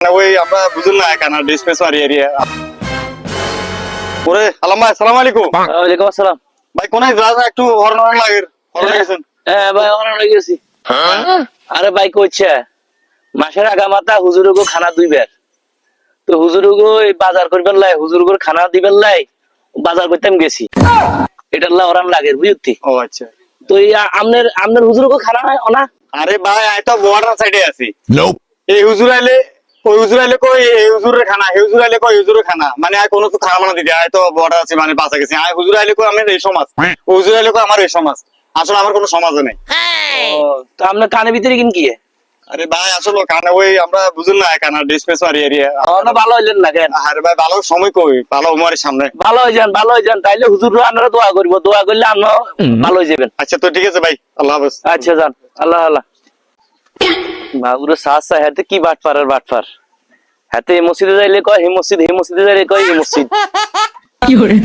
ওই আমরা বুঝুন না কেন ডিসপ্লেস মারি এরিয়া ওরে আলাম ভাই আসসালামু আলাইকুম। ওয়ালাইকুম আসসালাম। ভাই কোনায় যা একটু হরন হরন লাগে হরন গেছেন। হ্যাঁ ভাই অনেক হয়ে গেছি। আরে ভাই কইছে মাসের আগামাতা হুজুরগো খানা দুইবার, তো হুজুরগো এই বাজার করবেন লাই, হুজুরগোর খানা দিবেন লাই বাজার করতেম গেছি, এটার লা ওরান লাগে বুঝতি। ও আচ্ছা। তো এই আমনের আমনের হুজুরগো খানা হয় না। আরে ভাই আই তো বর্ডার সাইডে আছি। এই হুজুর আইলে ওই হুজুর আইলে কই এই হুজুরের খানা, এই হুজুর আইলে কই হুজুরের খানা, মানে আর কোনো তো খানা মানা দিতে আই তো বর্ডার আছে মানে পাশে গেছি। আই হুজুর আইলে কই আমি এই সমাজ, ও হুজুর আইলে কই আমার এই সমাজ। আসলে আমার কোনো সমাজ নেই। ও তো আপনার কানে ভিতরে কিন কি? আরে ভাই আসলে কানে ওই আমরা বুঝুন না কেন ডিসপ্লেস মারি এরিয়া। না ভালো হইলেন না কেন? আরে ভাই ভালো সময় কই ভালো উমারের সামনে। ভালো হয়ে যান, ভালো হয়ে যান, তাইলে হুজুর আপনারা দোয়া করবো, দোয়া করলে আমরা ভালো হয়ে যাবেন। আচ্ছা তো ঠিক আছে ভাই, আল্লাহ হাফেজ। আচ্ছা যান, আল্লাহ আল্লাহ। বাবুরে সাসা হাতে কি বাটপার আর বাটপার, হাতে এই মসজিদে যাইলে কয় হে মসজিদ, হে মসজিদে যাইলে কয় এই মসজিদ। কি করে